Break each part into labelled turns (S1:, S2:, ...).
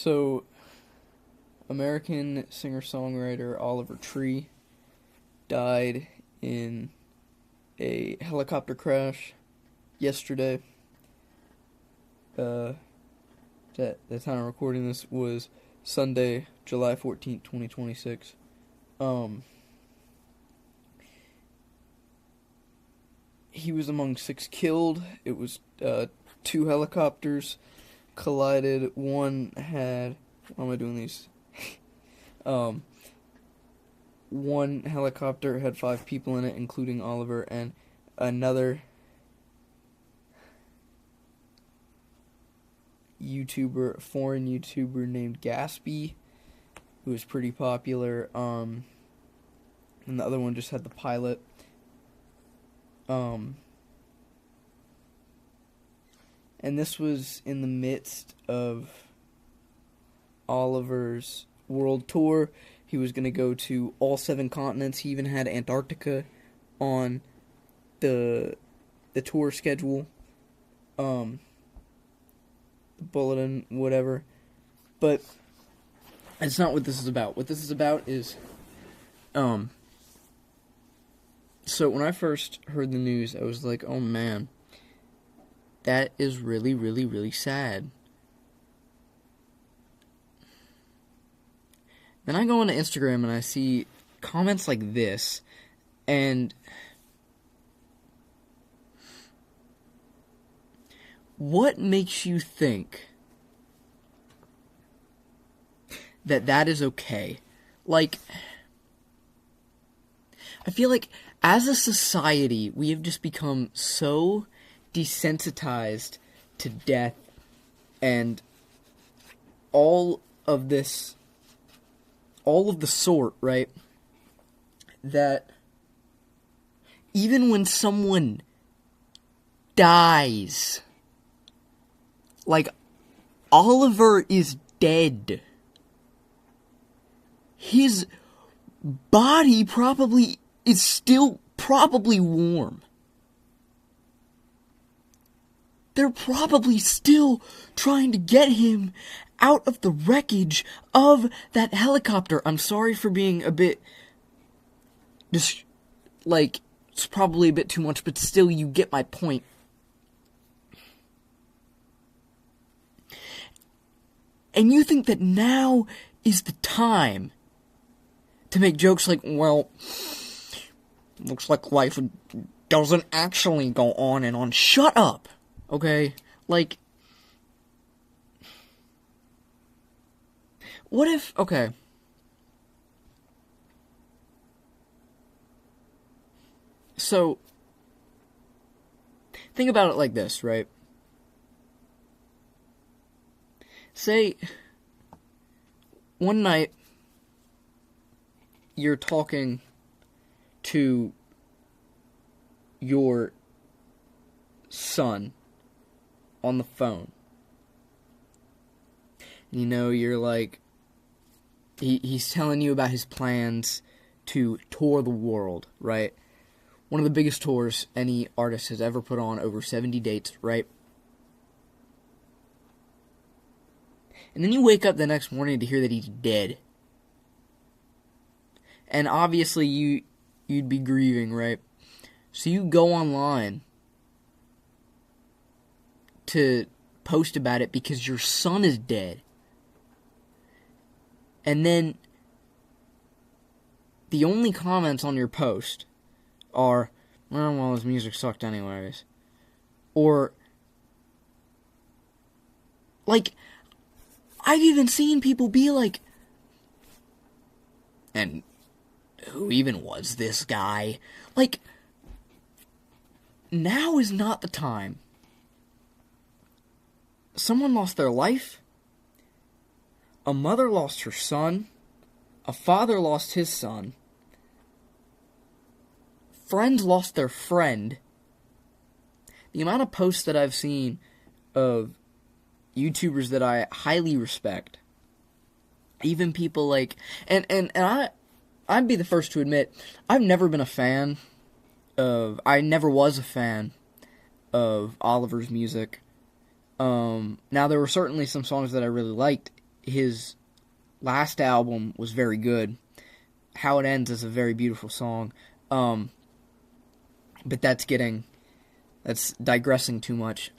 S1: So, American singer-songwriter Oliver Tree died in a helicopter crash yesterday. The time of recording this was Sunday, July 14th, 2026. He was among 6 killed. It was 2 helicopters collided. One had... Why am I doing these? One helicopter had 5 people in it, including Oliver, and another foreign YouTuber named Gaspy, who was pretty popular. And the other one just had the pilot. And this was in the midst of Oliver's world tour. He was going to go to all 7 continents. He even had Antarctica on the tour schedule. The bulletin, whatever. But it's not what this is about. What this is about is, so when I first heard the news, I was like, oh man, that is really, really, really sad. Then I go onto Instagram and I see comments like this, and what makes you think that that is okay? Like, I feel like as a society, we have just become so desensitized to death and all of the sort, right? That even when someone dies, like Oliver is dead, his body probably is still probably warm. They're probably still trying to get him out of the wreckage of that helicopter. I'm sorry for being a bit, just, like, it's probably a bit too much, but still, you get my point. And you think that now is the time to make jokes like, well, looks like life doesn't actually go on and on. Shut up, okay? Like, what if, okay, so, think about it like this, right? Say, one night, you're talking to your son on the phone. You know, you're like, he's telling you about his plans to tour the world, right? One of the biggest tours any artist has ever put on, over 70 dates, right? And then you wake up the next morning to hear that he's dead. And obviously you'd be grieving, right? So you go online to post about it because your son is dead. And then the only comments on your post are, well, his music sucked anyways. Or, like, I've even seen people be like, and who even was this guy? Like, now is not the time. Someone lost their life. A mother lost her son. A father lost his son. Friends lost their friend. The amount of posts that I've seen of YouTubers that I highly respect, even people like, and I'd be the first to admit, I've never been a fan I never was a fan of Oliver's music. Now there were certainly some songs that I really liked his last album was very good. How It Ends is a very beautiful song. But that's digressing too much.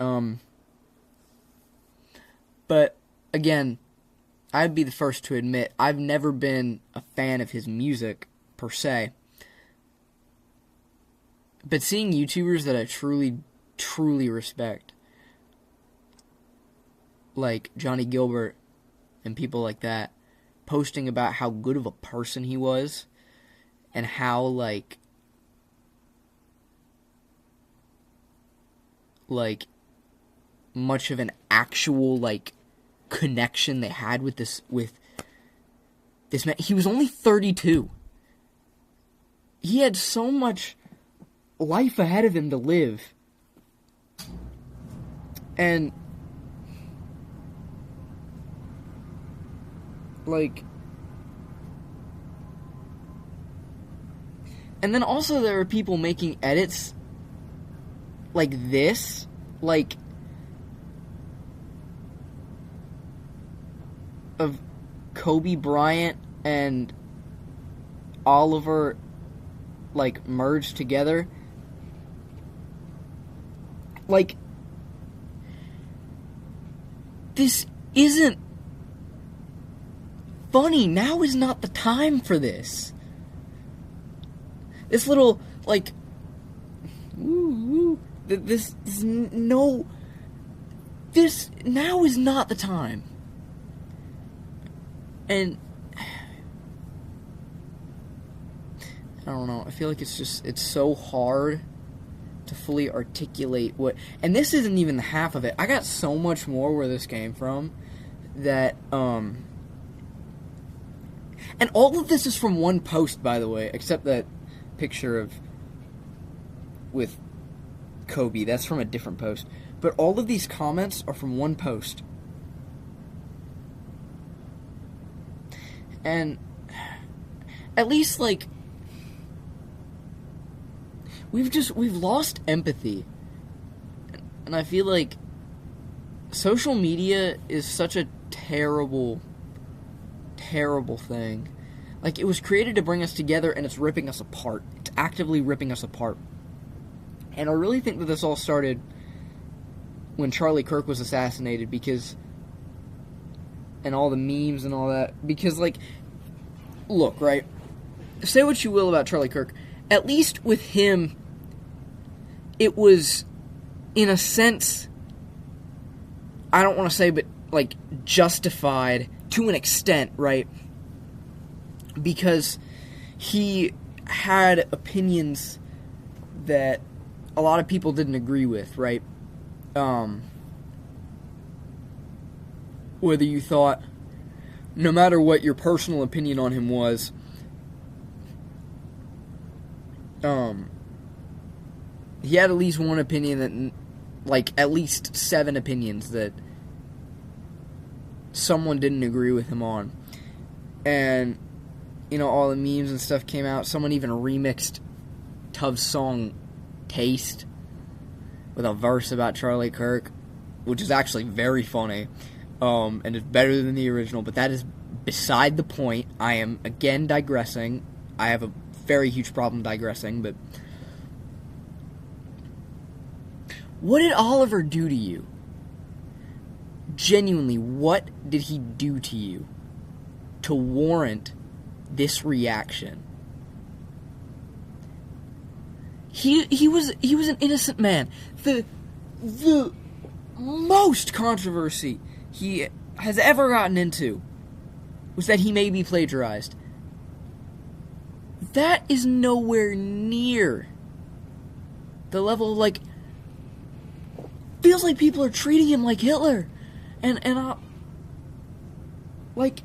S1: But again, I'd be the first to admit I've never been a fan of his music per se. But seeing YouTubers that I truly, truly respect, like Johnny Gilbert and people like that, posting about how good of a person he was and how, like much of an actual, like, connection they had with this man. He was only 32. He had so much life ahead of him to live. And, like, and then also there are people making edits like this, like, of Kobe Bryant and Oliver, like, merged together. Like, this isn't funny. Now is not the time for this. This little, like, this now is not the time. And I don't know, I feel like it's so hard to fully articulate what, and this isn't even the half of it. I got so much more where this came from that, and all of this is from one post, by the way, except that picture with Kobe, that's from a different post. But all of these comments are from one post. And at least, like, we've lost empathy. And I feel like social media is such a terrible, terrible thing. Like, it was created to bring us together, and it's ripping us apart. It's actively ripping us apart. And I really think that this all started when Charlie Kirk was assassinated, because, and all the memes and all that, because, like, look, right, say what you will about Charlie Kirk, at least with him, it was, in a sense, I don't want to say, but, like, justified to an extent, right, because he had opinions that a lot of people didn't agree with, right? Whether you thought, no matter what your personal opinion on him was, he had at least one opinion that, like, at least 7 opinions that someone didn't agree with him on. And, you know, all the memes and stuff came out. Someone even remixed Tuv's song Taste with a verse about Charlie Kirk, which is actually very funny, and is better than the original, but that is beside the point. I am, again, digressing. I have a very huge problem digressing, but what did Oliver do to you? Genuinely, what did he do to you to warrant this reaction? He was an innocent man. The most controversy he has ever gotten into was that he may be plagiarized. That is nowhere near the level of, like, feels like people are treating him like Hitler. And like,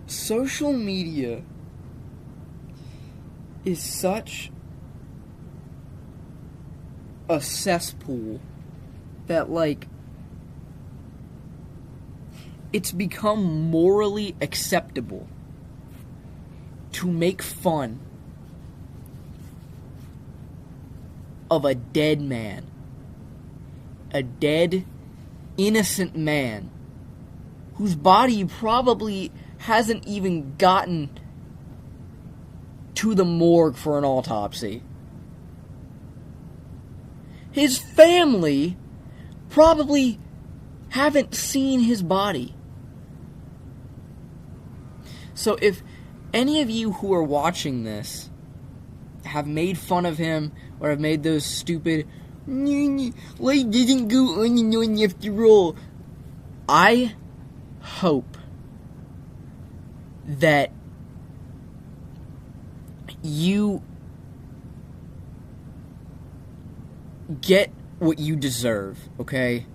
S1: social media is such a cesspool that, like, it's become morally acceptable to make fun of a dead man. A dead, innocent man whose body probably hasn't even gotten to the morgue for an autopsy. His family probably haven't seen his body. So if any of you who are watching this have made fun of him or have made those stupid "why didn't go on after all," I hope that you get what you deserve, okay?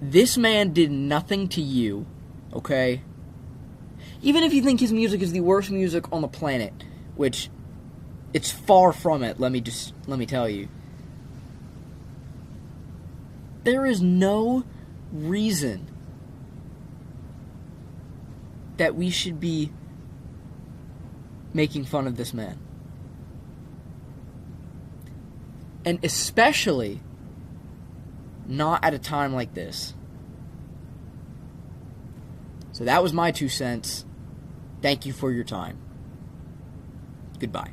S1: This man did nothing to you, okay? Even if you think his music is the worst music on the planet, which it's far from it, let me tell you. There is no reason that we should be making fun of this man. And especially not at a time like this. So that was my 2 cents. Thank you for your time. Goodbye.